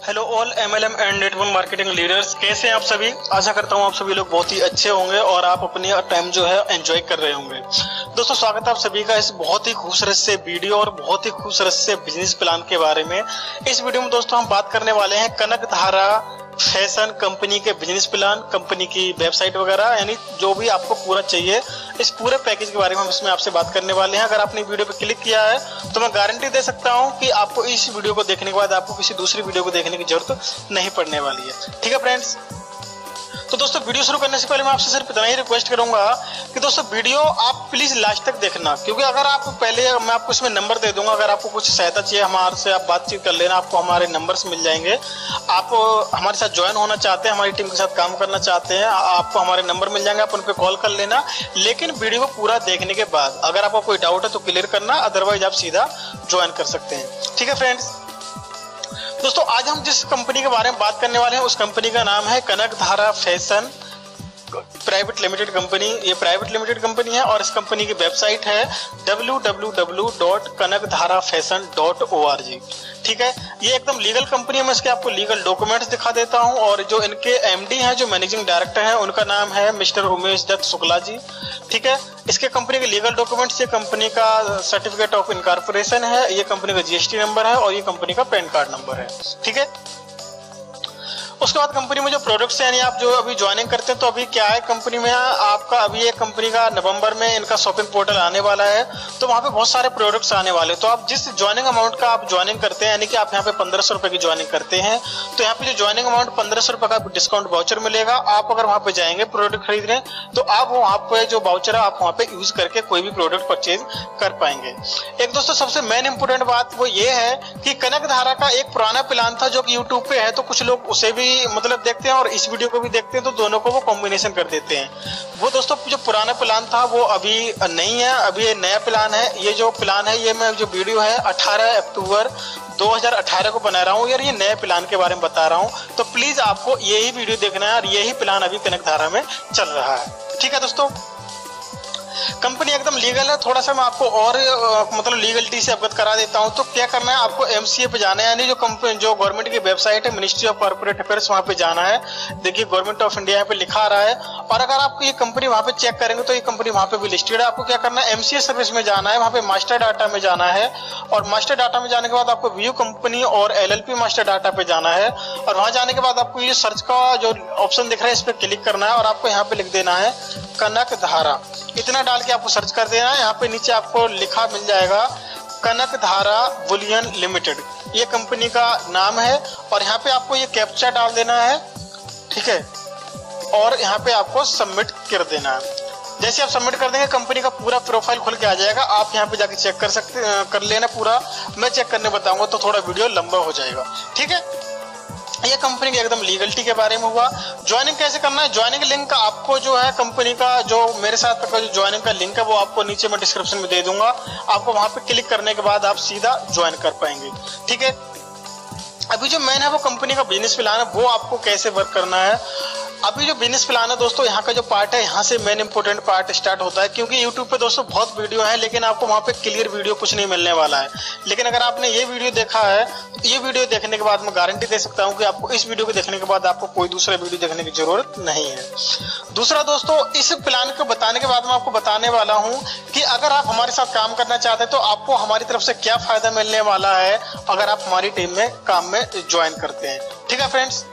Hello all MLM and network marketing leaders, कैसे हैं आप सभी। आशा करता हूं आप सभी लोग बहुत ही अच्छे होंगे और आप अपनी टाइम जो है एंजॉय कर रहे होंगे। दोस्तों स्वागत है आप सभी का इस बहुत ही खूबसूरत से वीडियो और बहुत ही खूबसूरत से बिजनेस प्लान के बारे में। इस वीडियो में दोस्तों हम बात करने वाले हैं कनकधारा फैशन कंपनी के बिजनेस प्लान, कंपनी की वेबसाइट वगैरह, यानी जो भी आपको पूरा चाहिए इस पूरे पैकेज के बारे में हम इसमें आपसे बात करने वाले हैं। अगर आपने वीडियो पे क्लिक किया है तो मैं गारंटी दे सकता हूं कि आपको इस वीडियो को देखने के बाद आपको किसी दूसरी वीडियो को देखने की जरूरत नहीं पड़ने वाली है। ठीक है फ्रेंड्स, तो दोस्तों वीडियो शुरू करने से पहले मैं आपसे सिर्फ इतना ही रिक्वेस्ट करूंगा कि दोस्तों वीडियो आप प्लीज लास्ट तक देखना, क्योंकि अगर आप पहले मैं आपको इसमें नंबर दे दूंगा, अगर आपको कुछ सहायता चाहिए हमारे से आप बातचीत कर लेना, आपको हमारे नंबर्स मिल जाएंगे। आप हमारे साथ ज्वाइन होना चाहते हैं, हमारी टीम के साथ काम करना चाहते हैं, आपको हमारे नंबर मिल जाएंगे, आप उन पर कॉल कर लेना। लेकिन वीडियो को पूरा देखने के बाद अगर आपको कोई डाउट है तो क्लियर करना, अदरवाइज आप सीधा ज्वाइन कर सकते हैं। ठीक है फ्रेंड्स, दोस्तों आज हम जिस कंपनी के बारे में बात करने वाले हैं उस कंपनी का नाम है Kanakdhara fashion private limited company. ये प्राइवेट लिमिटेड कंपनी है और इस कंपनी की वेबसाइट है www.kanakdharafashion.org। ठीक है, ये एकदम लीगल कंपनी है। मैं इसके आपको लीगल डॉक्यूमेंट्स दिखा देता हूं और जो इनके एमडी हैं, जो मैनेजिंग डायरेक्टर हैं, उनका नाम है मिस्टर उमेश दत्त शुक्ला जी। ठीक है, इसके कंपनी के लीगल डॉक्यूमेंट्स, ये कंपनी का सर्टिफिकेट ऑफ इनकॉर्पोरेशन है, ये कंपनी का जीएसटी नंबर है और ये कंपनी का पैन कार्ड नंबर है। ठीक है, उसके बाद कंपनी में जो प्रोडक्ट्स हैं, यानी आप जो अभी ज्वाइनिंग करते हैं तो अभी क्या है कंपनी में आपका अभी ये कंपनी का नवंबर में इनका शॉपिंग पोर्टल आने वाला है, तो वहाँ पे बहुत सारे प्रोडक्ट्स आने वाले हैं। तो आप जिस ज्वाइनिंग अमाउंट का आप ज्वाइनिंग करते हैं, यानी कि आप यहाँ पे 1500 रुपए की ज्वाइनिंग करते हैं, तो यहाँ पे जो ज्वाइनिंग अमाउंट 1500 रुपए का डिस्काउंट वाउचर मिलेगा। आप अगर वहाँ पे जाएंगे प्रोडक्ट खरीदने तो आप वहाँ पे जो वाउचर है आप वहाँ पे यूज करके कोई भी प्रोडक्ट परचेज कर पाएंगे। एक दोस्तों सबसे मेन इंपोर्टेंट बात वो ये है कि कनकधारा का एक पुराना प्लान था जो कि यूट्यूब पे है, तो कुछ लोग उसे भी मतलब देखते हैं और इस वीडियो को भी देखते हैं, तो दोनों को वो कॉम्बिनेशन कर देते हैं। वो दोस्तों जो पुराना प्लान था वो अभी नहीं है, अभी ये नया प्लान है। ये जो प्लान है, ये मैं जो वीडियो है 18 अक्टूबर 2018 को बना रहा हूँ यार, ये नए प्लान के बारे में बता रहा हूँ, तो प्लीज आपको यही वीडियो देखना है और यही प्लान अभी कनकधारा में चल रहा है। ठीक है दोस्तों, कंपनी एकदम लीगल है। थोड़ा सा मैं आपको और मतलब लीगलिटी से अवगत करा देता हूं। तो क्या करना है, आपको MCA पे जाना है, यानी जो गवर्नमेंट की वेबसाइट है मिनिस्ट्री ऑफ कॉर्पोरेट अफेयर्स, वहां पे जाना है। देखिए गवर्नमेंट ऑफ इंडिया यहाँ पे लिखा आ रहा है और अगर आपको ये कंपनी वहां पे चेक करेंगे तो ये कंपनी वहां पे भी लिस्टेड है। आपको क्या करना है, MCA सर्विस में जाना है, वहां पे मास्टर डाटा में जाना है और मास्टर डाटा में जाने के बाद आपको व्यू कंपनी और LLP मास्टर डाटा पे जाना है और वहां जाने के बाद आपको ये सर्च का जो ऑप्शन दिख रहा है इस पर क्लिक करना है और आपको यहाँ पे लिख देना है कनकधारा। इतना डाल के आपको सर्च कर देना है। यहाँ पे नीचे आपको लिखा मिल जाएगा कनकधारा बुलियन लिमिटेड, ये कंपनी का नाम है और यहाँ पे आपको ये कैप्चा डाल देना है। ठीक है, और यहाँ पे आपको सबमिट कर देना है। जैसे आप सबमिट कर देंगे कंपनी का पूरा प्रोफाइल खुल के आ जाएगा। आप यहाँ पे जाके चेक कर लेना पूरा। मैं चेक करने बताऊंगा तो थोड़ा वीडियो लंबा हो जाएगा। ठीक है, ये कंपनी के एकदम लीगलिटी के बारे में हुआ। ज्वाइनिंग कैसे करना है, ज्वाइनिंग लिंक आपको जो है कंपनी का जो मेरे साथ का जो ज्वाइनिंग का लिंक है वो आपको नीचे मैं डिस्क्रिप्शन में दे दूंगा। आपको वहां पे क्लिक करने के बाद आप सीधा ज्वाइन कर पाएंगे। ठीक है, अभी जो मेन है वो कंपनी का बिजनेस प्लान है, वो आपको कैसे वर्क करना है। अभी जो बिजनेस प्लान है दोस्तों, यहाँ का जो पार्ट है, यहाँ से मेन इंपोर्टेंट पार्ट स्टार्ट होता है, क्योंकि यूट्यूब पे दोस्तों बहुत वीडियो है लेकिन आपको वहाँ पे क्लियर वीडियो कुछ नहीं मिलने वाला है। लेकिन अगर आपने ये वीडियो देखा है, ये वीडियो देखने के बाद मैं गारंटी दे सकता हूँ कि आपको इस वीडियो को देखने के बाद आपको कोई दूसरा वीडियो देखने की जरूरत नहीं है। दूसरा दोस्तों, इस प्लान को बताने के बाद मैं आपको बताने वाला हूँ कि अगर आप हमारे साथ काम करना चाहते हैं तो आपको हमारी तरफ से क्या फायदा मिलने वाला है अगर आप हमारी टीम में काम में ज्वाइन करते हैं। ठीक है फ्रेंड्स,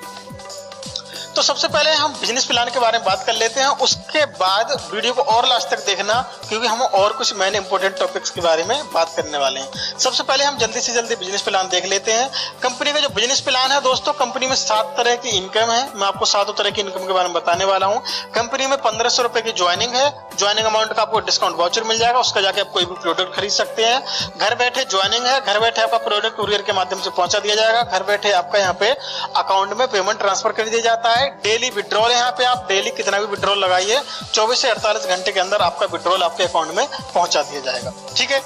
तो सबसे पहले हम बिजनेस प्लान के बारे में बात कर लेते हैं, उसके बाद वीडियो को और लास्ट तक देखना क्योंकि हम और कुछ मेन इंपोर्टेंट टॉपिक्स के बारे में बात करने वाले हैं। सबसे पहले हम जल्दी से जल्दी बिजनेस प्लान देख लेते हैं। कंपनी का जो बिजनेस प्लान है दोस्तों, कंपनी में 7 तरह की इनकम है। मैं आपको 7 तरह की इनकम के बारे में बताने वाला हूँ। कंपनी में 1500 रुपए की ज्वाइनिंग है। ज्वाइनिंग अमाउंट का आपको डिस्काउंट वाउचर मिल जाएगा, उसका जाके आप कोई भी प्रोडक्ट खरीद सकते हैं। घर बैठे ज्वाइनिंग है, घर बैठे आपका प्रोडक्ट कुरियर के माध्यम से पहुंचा दिया जाएगा। घर बैठे आपका यहाँ पे अकाउंट में पेमेंट ट्रांसफर कर दिया जाता है। डेली विड्रॉल है, यहाँ पे आप डेली कितना भी विड्रॉल लगाइए, 24 से 48 घंटे के अंदर आपका विड्रॉल आपके अकाउंट में पहुंचा दिया जाएगा। ठीक है,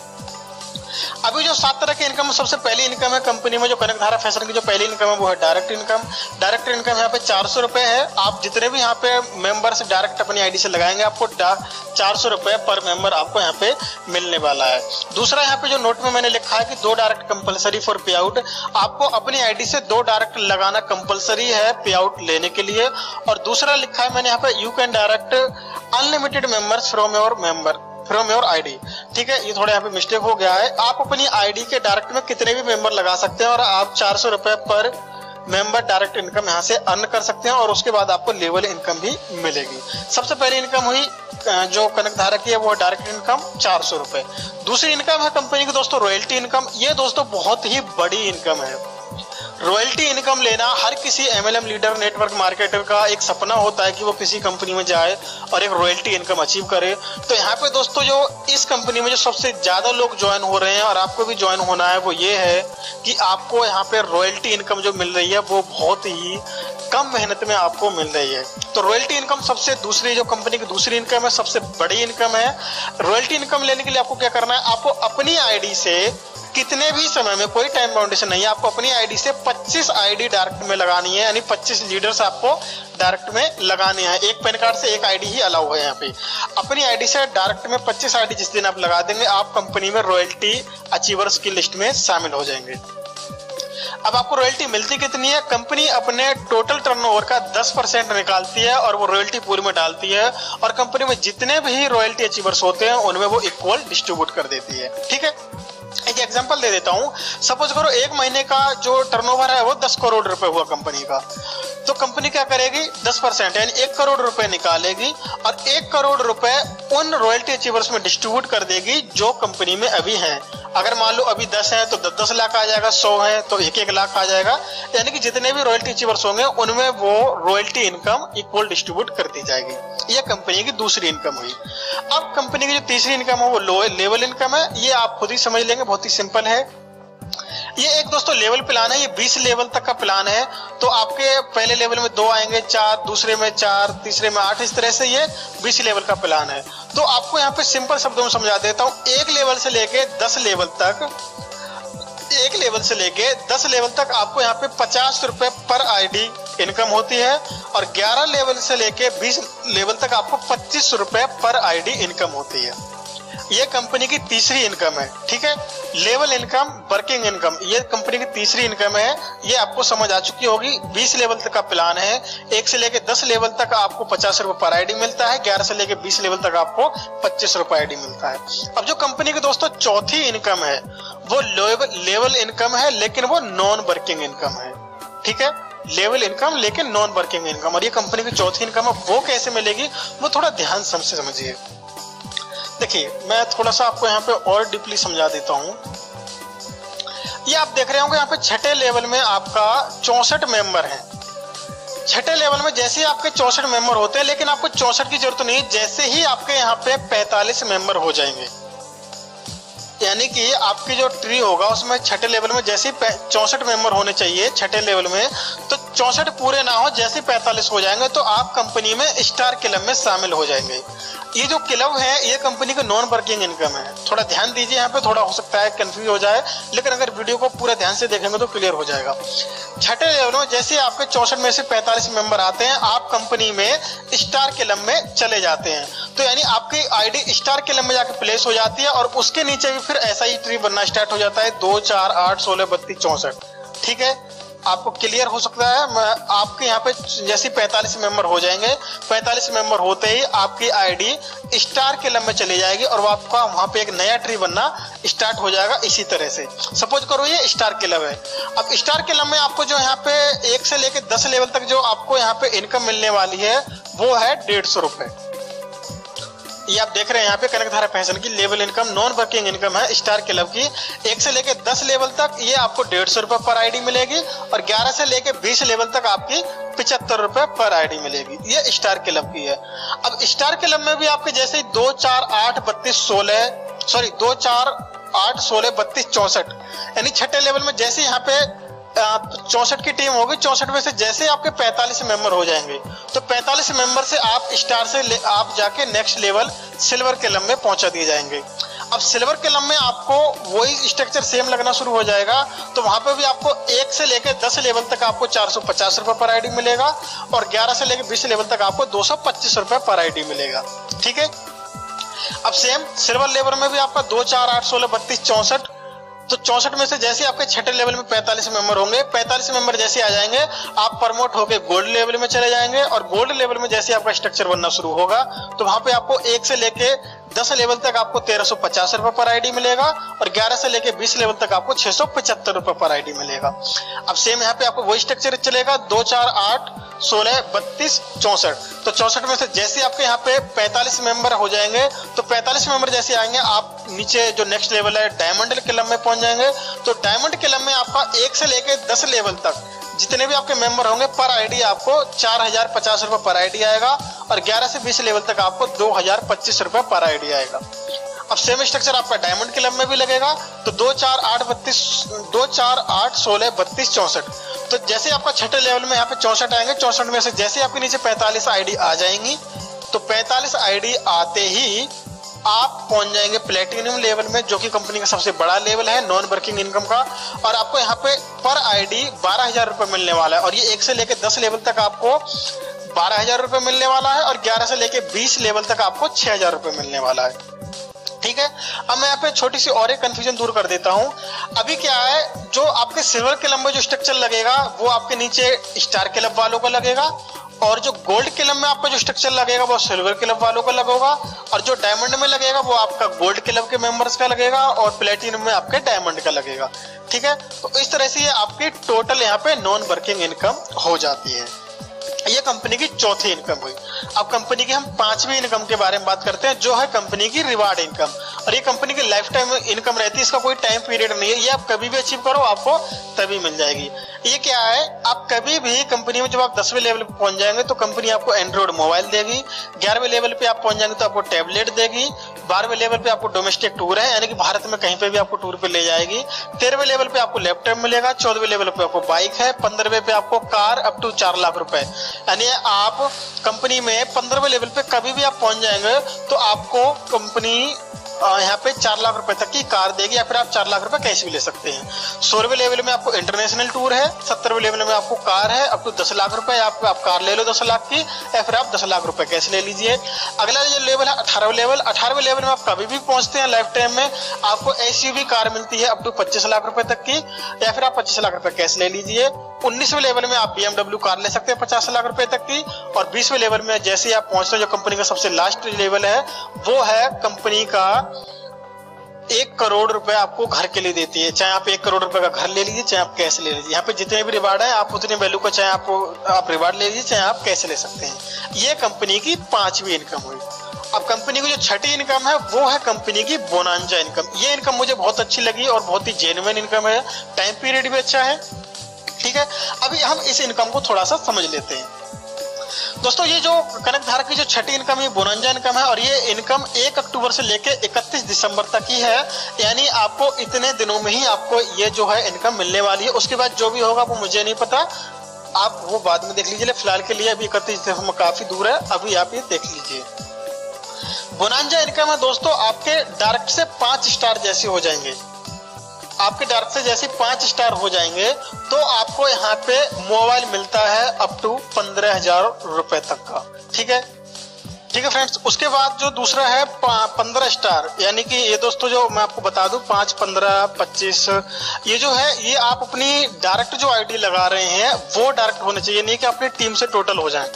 अभी जो 7 तरह की इनकम, सबसे पहली इनकम है कंपनी में जो कनकधारा फैशन की जो पहली इनकम है वो है डायरेक्ट इनकम। डायरेक्ट इनकम यहाँ पे 400 रुपए है। आप जितने भी यहाँ पे मेंबर्स डायरेक्ट अपनी आईडी से लगाएंगे आपको 400 रुपए पर मेंबर आपको यहाँ पे मिलने वाला है। दूसरा यहाँ पे जो नोट में मैंने लिखा है कि 2 डायरेक्ट कंपलसरी फॉर पे आउट, आपको अपनी आईडी से 2 डायरेक्ट लगाना कंपलसरी है पे आउट लेने के लिए। और दूसरा लिखा है मैंने यहाँ पे you can direct unlimited members from your ID. ठीक है, ये थोड़ा यहाँ पे मिस्टेक हो गया है। आप अपनी आईडी के डायरेक्ट में कितने भी मेंबर लगा सकते हैं और आप 400 रुपए पर मेंबर डायरेक्ट इनकम यहाँ से अर्न कर सकते हैं और उसके बाद आपको लेवल इनकम भी मिलेगी। सबसे पहली इनकम हुई जो कनकधारा की है वो डायरेक्ट इनकम 400 रुपए। दूसरी इनकम है कंपनी की दोस्तों रॉयल्टी इनकम। ये दोस्तों बहुत ही बड़ी इनकम है। रॉयल्टी इनकम लेना हर किसी एमएलएम लीडर, नेटवर्क मार्केटर का एक सपना होता है कि वो किसी कंपनी में जाए और एक रॉयल्टी इनकम अचीव करे। तो यहाँ पे दोस्तों जो इस कंपनी में जो सबसे ज्यादा लोग ज्वाइन हो रहे हैं और आपको भी ज्वाइन होना है वो ये है कि आपको यहाँ पे रॉयल्टी इनकम जो मिल रही है वो बहुत ही कम मेहनत में आपको मिल रही है। तो रॉयल्टी इनकम सबसे दूसरी जो कंपनी की दूसरी इनकम है, सबसे बड़ी इनकम है। रॉयल्टी इनकम लेने के लिए आपको क्या करना है, आपको अपनी आईडी से कितने भी समय में, कोई टाइम बाउंडेशन नहीं है, आपको अपनी आईडी से 25 आईडी डायरेक्ट में लगानी है, यानी 25 लीडर्स आपको डायरेक्ट में लगाने हैं। एक पैन कार्ड से एक आईडी ही अलाउ है यहाँ पे। अपनी आईडी से डायरेक्ट में 25 आईडी जिस दिन आप लगा देंगे आप कंपनी में रॉयल्टी अचीवर्स की लिस्ट में शामिल हो जाएंगे। अब आपको रॉयल्टी मिलती कितनी है, कंपनी अपने टोटल टर्नओवर का 10% निकालती है और वो रॉयल्टी पूल में डालती है और कंपनी में जितने भी रॉयल्टी अचीवर्स होते हैं उनमें वो इक्वल डिस्ट्रीब्यूट कर देती है। ठीक है, एक एग्जांपल दे देता हूं। सपोज करो एक महीने का जो टर्नओवर है वो 10 करोड़ रुपए हुआ कंपनी का, तो कंपनी क्या करेगी 10% यानी 1 करोड़ रुपए निकालेगी और 1 करोड़ रुपए उन रॉयल्टी अचीवर्स में डिस्ट्रीब्यूट कर देगी जो कंपनी में अभी हैं। अगर मान लो अभी 10 है तो 10 लाख आ जाएगा, 100 है तो 1 लाख आ जाएगा, यानी कि जितने भी रॉयल्टी अचीवर्स होंगे उनमें वो रॉयल्टी इनकम इक्वल डिस्ट्रीब्यूट कर दी जाएगी। ये कंपनी की दूसरी इनकम हुई। अब कंपनी की जो तीसरी इनकम है वो लो लेवल इनकम है। ये आप खुद ही समझ लेंगे, बहुत ही सिंपल है। ये एक दोस्तों लेवल प्लान है, ये 20 लेवल तक का प्लान है। तो आपके पहले लेवल में 2 आएंगे, 4, दूसरे में 4, तीसरे में 8, इस तरह से ये 20 लेवल का प्लान है। तो आपको यहाँ पे सिंपल शब्दों में समझा देता हूँ। एक लेवल से लेके 10 लेवल तक, एक लेवल से लेके 10 लेवल तक आपको यहाँ पे 50 रुपए पर आईडी इनकम होती है और 11 लेवल से लेके 20 लेवल तक आपको 25 रुपए पर आईडी इनकम होती है। ये कंपनी की तीसरी इनकम है। ठीक है, लेवल इनकम, वर्किंग इनकम, ये कंपनी की तीसरी इनकम है। ये आपको समझ आ चुकी होगी। 20 लेवल तक का प्लान है, 1 से लेके 10 लेवल तक आपको 50 रुपए पर आईडी मिलता है, 11 से लेके 20 लेवल तक आपको 25 रुपए आईडी मिलता है। अब जो कंपनी की दोस्तों चौथी इनकम है वो लेवल इनकम है, लेकिन वो नॉन वर्किंग इनकम है। ठीक है, लेवल इनकम लेकिन नॉन वर्किंग इनकम। और ये कंपनी की चौथी इनकम है, वो कैसे मिलेगी वो थोड़ा ध्यान से समझिए। देखिए, मैं थोड़ा सा आपको यहाँ पे और डीपली समझा देता हूँ। ये आप देख रहे होंगे यहाँ पे छठे लेवल में आपका 64 मेंबर हैं। छठे लेवल में जैसे ही आपके 64 मेंबर होते हैं, लेकिन आपको 64 की जरूरत नहीं, जैसे ही आपके यहाँ पे 45 मेंबर हो जाएंगे, यानी कि आपकी जो ट्री होगा उसमें छठे लेवल में जैसे 64 मेंबर होने चाहिए छठे लेवल में, तो 64 पूरे ना हो, जैसे 45 हो जाएंगे तो आप कंपनी में स्टार क्लब में शामिल हो जाएंगे। ये जो क्लब है ये कंपनी का नॉन वर्किंग इनकम है। थोड़ा ध्यान दीजिए, यहाँ पे थोड़ा हो सकता है कंफ्यूज हो जाए, लेकिन अगर वीडियो को पूरा ध्यान से देखेंगे तो क्लियर हो जाएगा। छठे लेवल में जैसे आपके 64 में से 45 मेंबर आते हैं, आप कंपनी में स्टार क्लब में चले जाते हैं। तो यानी आपकी आईडी स्टार क्लब में जाके प्लेस हो जाती है और उसके नीचे भी फिर ऐसा ही ट्री बनना स्टार्ट हो जाता है, 2, 4, 8, 16, 32, 64। ठीक है, आपको क्लियर हो सकता है। आपके यहाँ पे जैसे 45 मेंबर हो जाएंगे, 45 मेंबर होते ही आपकी आईडी स्टार क्लब में चली जाएगी और वो आपका वहां पे एक नया ट्री बनना स्टार्ट हो जाएगा। इसी तरह से सपोज करो ये स्टार क्लब है। अब स्टार क्लब में आपको जो यहाँ पे 1 से लेके 10 लेवल तक जो आपको यहाँ पे इनकम मिलने वाली है वो है 150 रुपए। ये आप देख रहे हैं यहाँ पे कनकधारा फैशन की level income non working income है स्टार क्लब की। 1 से लेके 10 लेवल तक ये आपको 150 रुपए पर आईडी मिलेगी और 11 से लेके 20 लेवल तक आपकी 75 रुपए पर आईडी मिलेगी। ये स्टार क्लब की है। अब स्टार क्लब में भी आपके जैसे 2, 4, 8, 32, 16 सॉरी 2, 4, 8, 16, 32, 64 यानी छठे लेवल में जैसे यहाँ पे 64 की टीम होगी, 64 में से जैसे आपके 45 मेंबर हो जाएंगे तो 45 मेंबर से आप स्टार से आप जाके नेक्स्ट लेवल सिल्वर क्लब में पहुंचा दिए जाएंगे। अब सिल्वर क्लब में आपको वही स्ट्रक्चर सेम लगना शुरू हो जाएगा, तो वहां पे भी आपको 1 से लेकर 10 लेवल तक आपको 450 रुपए पर आईडी मिलेगा और 11 से लेकर 20 लेवल तक आपको 225 रुपए पर आईडी मिलेगा। ठीक है, अब सेम सिल्वर लेवल में भी आपका 2, 4, 8, 16, 32, 64, तो 64 में से जैसे आपके छठे लेवल में 45 मेंबर होंगे, 45 मेंबर जैसे आ जाएंगे आप प्रमोट होके गोल्ड लेवल में चले जाएंगे और गोल्ड लेवल में जैसे आपका स्ट्रक्चर बनना शुरू होगा तो वहां पे आपको 1 से लेके 10 लेवल तक आपको 1350 रुपए पर आईडी मिलेगा और 11 से लेके 20 लेवल तक आपको 675 रुपए पर आईडी मिलेगा। अब सेम यहाँ पे आपको वही स्ट्रक्चर चलेगा 2, 4, 8, 16, 32, 64, तो 64 में से जैसे आपके यहाँ पे 45 मेंबर हो जाएंगे तो 45 मेंबर जैसे आएंगे आप नीचे जो नेक्स्ट लेवल है डायमंड क्लब में पहुंच जाएंगे। तो डायमंड क्लब में आपका 1 से लेके 10 लेवल तक जितने भी आपके मेंबर होंगे पर आईडी आपको 4050 रुपए पर आईडी आएगा और 11 से 20 लेवल तक आपको 2025 रुपए पर आईडी आएगा। अब सेम स्ट्रक्चर आपका डायमंड क्लब में भी लगेगा, तो 2, 4, 8, 16, 32, 64, तो जैसे आपका छठे लेवल में यहाँ पे 64 आएंगे, 64 में से जैसे आपके नीचे 45 आईडी आ जाएंगी तो 45 आईडी आते ही आप पहुंच जाएंगे प्लेटिनम लेवल में, जो कि कंपनी का सबसे बड़ा लेवल है नॉन वर्किंग इनकम का, और आपको यहाँ पे पर आईडी 12,000 रुपए मिलने वाला है और ये 1 से लेकर 10 लेवल तक आपको 12,000 रुपए मिलने वाला है और 11 से लेकर 20 लेवल तक आपको 6,000 रुपए मिलने वाला है। ठीक है, अब मैं यहाँ पे छोटी सी और एक कंफ्यूजन दूर कर देता हूँ। अभी क्या है, जो आपके सिल्वर क्लब में जो स्ट्रक्चर लगेगा वो आपके नीचे स्टार क्लब वालों का लगेगा और जो गोल्ड क्लब में आपका जो स्ट्रक्चर लगेगा वो सिल्वर क्लब वालों का लगेगा और जो डायमंड में लगेगा वो आपका गोल्ड क्लब के मेंबर्स का लगेगा और प्लेटिनम में आपके डायमंड का लगेगा। ठीक है, तो इस तरह से ये आपकी टोटल यहाँ पे नॉन वर्किंग इनकम हो जाती है। ये कंपनी की चौथी इनकम हुई। अब कंपनी की हम 5वीं इनकम के बारे में बात करते हैं, जो है कंपनी की रिवार्ड इनकम, और ये कंपनी की लाइफ टाइम इनकम रहती है, इसका कोई टाइम पीरियड नहीं है, ये आप कभी भी अचीव करो आपको तभी मिल जाएगी। ये क्या है, आप कभी भी कंपनी में जब आप 10वें लेवल पे पहुंच जाएंगे तो कंपनी आपको एंड्रॉइड मोबाइल देगी, 11वें लेवल पे आप पहुंच जाएंगे तो आपको टैबलेट देगी, 12वें लेवल पे आपको डोमेस्टिक टूर है यानी कि भारत में कहीं पे भी आपको टूर पे ले जाएगी, 13वें लेवल पे आपको लैपटॉप मिलेगा, 14वें लेवल पे आपको बाइक है, 15वें पे आपको कार अप टू 4 लाख रुपए, यानी आप कंपनी में 15वें लेवल पे कभी भी आप पहुंच जाएंगे तो आपको कंपनी यहाँ पे 4 लाख रुपए तक की कार देगी या फिर आप 4 लाख रुपए कैश भी ले सकते हैं। 16वें लेवल में आपको इंटरनेशनल टूर है, 17वें लेवल में आपको कार है अप टू 10 लाख रुपए, आप कार ले लो 10 लाख की या फिर आप 10 लाख रुपए कैश ले लीजिए। अगला जो लेवल है 18वें लेवल, 18वें लेवल में आप कभी भी पहुंचते हैं लाइफ टाइम में आपको एसयूवी कार मिलती है अप टू 25 लाख रुपए तक की या फिर आप 25 लाख रुपए कैश ले लीजिए। 19वें लेवल में आप BMW कार ले सकते हैं 50 लाख रुपए तक की, और 20वें लेवल में जैसे आप पहुंचते हैं जो कंपनी का सबसे लास्ट लेवल है वो है कंपनी का 1 करोड़ रुपए आपको घर के लिए देती है। चाहे आप 1 करोड़ रुपए का घर ले लीजिए चाहे आप कैश ले लीजिए, यहाँ पे जितने भी रिवार्ड है आप उतने वैल्यू का चाहे आप रिवार्ड ले लीजिए चाहे आप कैश ले सकते हैं। ये कंपनी की 5वीं इनकम हुई। अब कंपनी की जो छठी इनकम है वो है कंपनी की बोनांजा इनकम। ये इनकम मुझे बहुत अच्छी लगी और बहुत ही जेन्युइन इनकम है, टाइम पीरियड भी अच्छा है। ठीक है, अभी हम इस इनकम को थोड़ा सा समझ लेते हैं। दोस्तों, ये जो कनक धारक की जो छठी इनकम है बोनांजा इनकम है और ये इनकम 1 अक्टूबर से लेकर 31 दिसंबर तक ही है, यानी आपको इतने दिनों में ही आपको ये जो है इनकम मिलने वाली है। उसके बाद जो भी होगा वो मुझे नहीं पता, आप वो बाद में देख लीजिए। फिलहाल के लिए अभी 31 दिसंबर काफी दूर है, अभी आप ये देख लीजिए। बोनांजा इनकम है दोस्तों आपके डायरेक्ट से 5 स्टार जैसे हो जाएंगे, आपके डायरेक्ट से जैसे 5 स्टार हो जाएंगे तो आपको यहाँ पे मोबाइल मिलता है अप टू 15,000 रुपए तक का। ठीक है, ठीक है फ्रेंड्स। उसके बाद जो दूसरा है 15 स्टार, यानी कि ये दोस्तों जो मैं आपको बता दूं 5, 15, 25 ये जो है ये आप अपनी डायरेक्ट जो आईडी लगा रहे हैं वो डायरेक्ट होने चाहिए, नहीं कि अपनी टीम से टोटल हो जाए।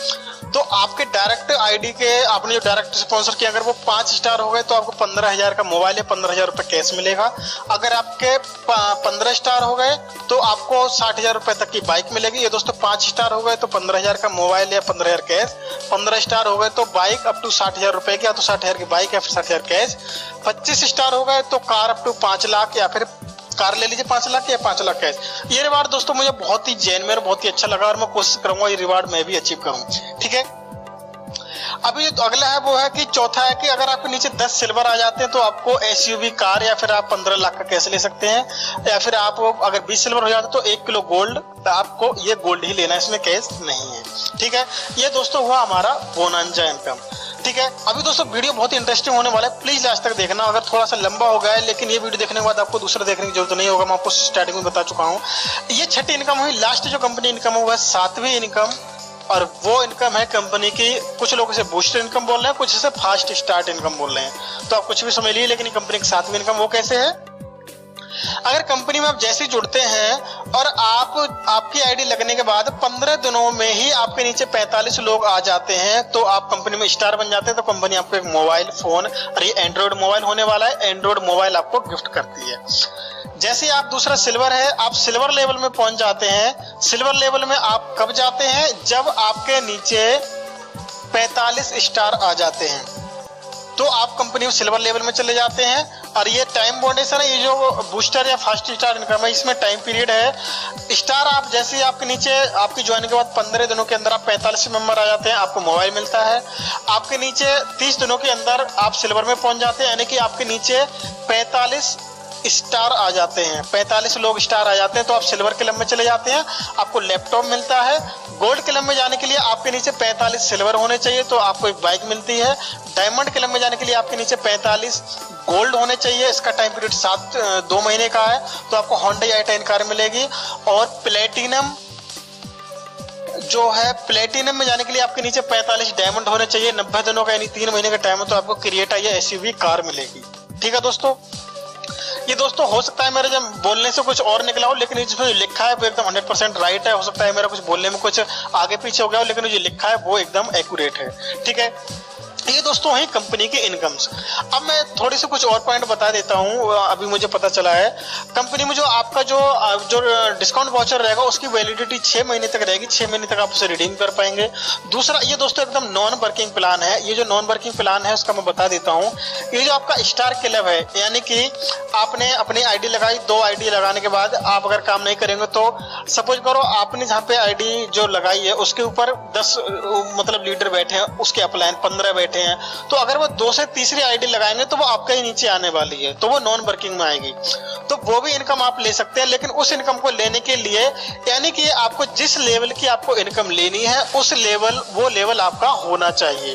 तो आपके डायरेक्ट आईडी के आपने जो डायरेक्ट स्पॉन्सर किया अगर वो 5 स्टार हो गए तो आपको 15,000 का मोबाइल या 15,000 रुपए कैश मिलेगा। अगर आपके 15 स्टार हो गए तो आपको 60,000 रुपए तक की बाइक मिलेगी। ये दोस्तों 5 स्टार हो गए तो 15,000 का मोबाइल या 15,000 कैश, 15 स्टार हो गए तो बाइक अप टू 60,000 रुपए की, या तो 60,000 की बाइक या फिर 60,000 कैश। 25 स्टार हो गए तो कार अप टू 5 लाख या फिर कार ले लीजिए 5 लाख या 5 लाख कैश। ये रिवार्ड दोस्तों मुझे बहुत ही जेन्युइन बहुत ही अच्छा लगा और मैं कोशिश करूंगा ये रिवार्ड मैं भी अचीव करूं। ठीक है, अभी जो अगला है वो है कि चौथा है कि अगर आपके नीचे 10 सिल्वर आ जाते हैं तो आपको एसयूवी कार या फिर आप 15 लाख का कैश ले सकते हैं, या फिर आप अगर 20 सिल्वर हो जाते हैं तो 1 किलो गोल्ड, तो आपको ये गोल्ड ही लेना है, इसमें कैश नहीं है। ठीक है, ये दोस्तों हुआ हमारा बोनांजा इनकम। ठीक है। अभी दोस्तों वीडियो बहुत ही इंटरेस्टिंग होने वाला है, प्लीज लास्ट तक देखना। अगर थोड़ा सा लंबा हो गया है, लेकिन ये वीडियो देखने के बाद आपको दूसरा देखने की जरूरत नहीं होगा, मैं आपको स्टार्टिंग में बता चुका हूँ। ये छठी इनकम हुई। लास्ट जो कंपनी इनकम है वो है 7वीं इनकम, और वो इनकम है कंपनी की, कुछ लोग इसे बूस्टर इनकम बोल रहे हैं, कुछ इसे फास्ट स्टार्ट इनकम बोल रहे हैं, तो आप कुछ भी समझ लीजिए। लेकिन कंपनी की 7वीं इनकम वो कैसे है? अगर कंपनी में आप जैसे ही जुड़ते हैं और आपकी आईडी लगने के बाद 15 दिनों में ही आपके नीचे 45 लोग आ जाते हैं, तो आप कंपनी में स्टार बन जाते हैं। तो कंपनी आपको एक मोबाइल फोन, और ये एंड्रॉइड मोबाइल होने वाला है, एंड्रॉइड मोबाइल आपको गिफ्ट करती है। जैसे आप दूसरा सिल्वर है, आप सिल्वर लेवल में पहुंच जाते हैं। सिल्वर लेवल में आप कब जाते हैं? जब आपके नीचे 45 स्टार आ जाते हैं, तो आप कंपनी में सिल्वर लेवल में चले जाते हैं। और ये टाइम बाउंडेशन है, ये जो बूस्टर या फास्ट स्टार इनकम है, इसमें टाइम पीरियड है। स्टार आप जैसे ही आपके नीचे आपकी ज्वाइनिंग के बाद 15 दिनों के अंदर आप 45 मेंबर आ जाते हैं, आपको मोबाइल मिलता है। आपके नीचे 30 दिनों के अंदर आप सिल्वर में पहुंच जाते हैं, यानी कि आपके नीचे 45 स्टार आ जाते हैं, 45 लोग स्टार आ जाते हैं, तो आप सिल्वर क्लब में चले जाते हैं, आपको लैपटॉप मिलता है। गोल्ड क्लब में जाने के लिए आपके नीचे 45 सिल्वर होने चाहिए, तो आपको एक बाइक मिलती है। डायमंड क्लब में जाने के लिए आपके नीचे 45 गोल्ड होने चाहिए, इसका टाइम पीरियड 2 महीने का है, तो आपको होंडा i10 कार मिलेगी। और प्लेटिनम जो है, प्लेटिनम में जाने के लिए आपके नीचे 45 डायमंड होने चाहिए, 90 दिनों का यानी 3 महीने का टाइम है, तो आपको क्रिएटा या एसयूवी कार मिलेगी। ठीक है दोस्तों, ये दोस्तों हो सकता है मेरे जब बोलने से कुछ और निकला हो, लेकिन इसमें जो लिखा है वो एकदम 100% राइट है। हो सकता है मेरा कुछ बोलने में कुछ आगे पीछे हो गया हो, लेकिन जो लिखा है वो एकदम एक्यूरेट है। ठीक है, ये दोस्तों है कंपनी के इनकम्स। अब मैं थोड़ी सी कुछ और पॉइंट बता देता हूँ। अभी मुझे पता चला है कंपनी में जो आपका जो डिस्काउंट वाउचर रहेगा उसकी वैलिडिटी 6 महीने तक रहेगी, 6 महीने तक आप उसे रिडीम कर पाएंगे। दूसरा, ये दोस्तों एकदम नॉन वर्किंग प्लान है। ये जो नॉन वर्किंग प्लान है उसका मैं बता देता हूँ। ये जो आपका स्टार क्लब है, यानी कि आपने अपनी आईडी लगाई, 2 आईडी लगाने के बाद आप अगर काम नहीं करेंगे, तो सपोज करो आपने जहाँ पे आईडी जो लगाई है उसके ऊपर 10 मतलब लीडर बैठे हैं, उसके अपलाइन 15 बैठे हैं, तो अगर वो 2 से तीसरी आईडी लगाएंगे तो वो आपके ही नीचे आने वाली है, तो वो नॉन वर्किंग में आएगी, तो वो भी इनकम आप ले सकते हैं। लेकिन उस इनकम को लेने के लिए, यानी कि आपको जिस लेवल की आपको इनकम लेनी है उस वो लेवल आपका होना चाहिए।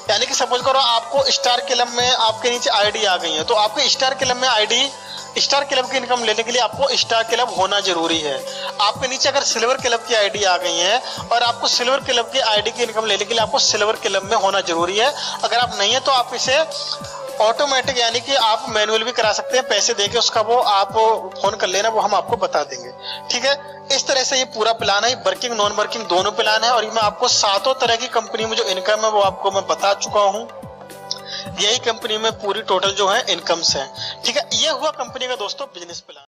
यानी कि सपोज करो आपको स्टार क्लब में आपके नीचे आईडी आ गई है, तो आपके स्टार क्लब में आईडी, स्टार क्लब की इनकम लेने के लिए आपको स्टार क्लब होना जरूरी है। आपके नीचे अगर सिल्वर क्लब की आईडी आ गई है और आपको सिल्वर क्लब की आईडी की इनकम लेने के लिए आपको सिल्वर क्लब में होना जरूरी है। अगर आप नहीं है तो आप इसे ऑटोमेटिक, यानी कि आप मैनुअल भी करा सकते हैं, पैसे देके उसका वो आप फोन कर लेना, वो हम आपको बता देंगे। ठीक है, इस तरह से ये पूरा प्लान है, वर्किंग नॉन वर्किंग दोनों प्लान है। और मैं आपको 7 तरह की कंपनी में जो इनकम है वो आपको मैं बता चुका हूँ। यही कंपनी में पूरी टोटल जो है इनकम्स है। ठीक है, ये हुआ कंपनी का दोस्तों बिजनेस प्लान।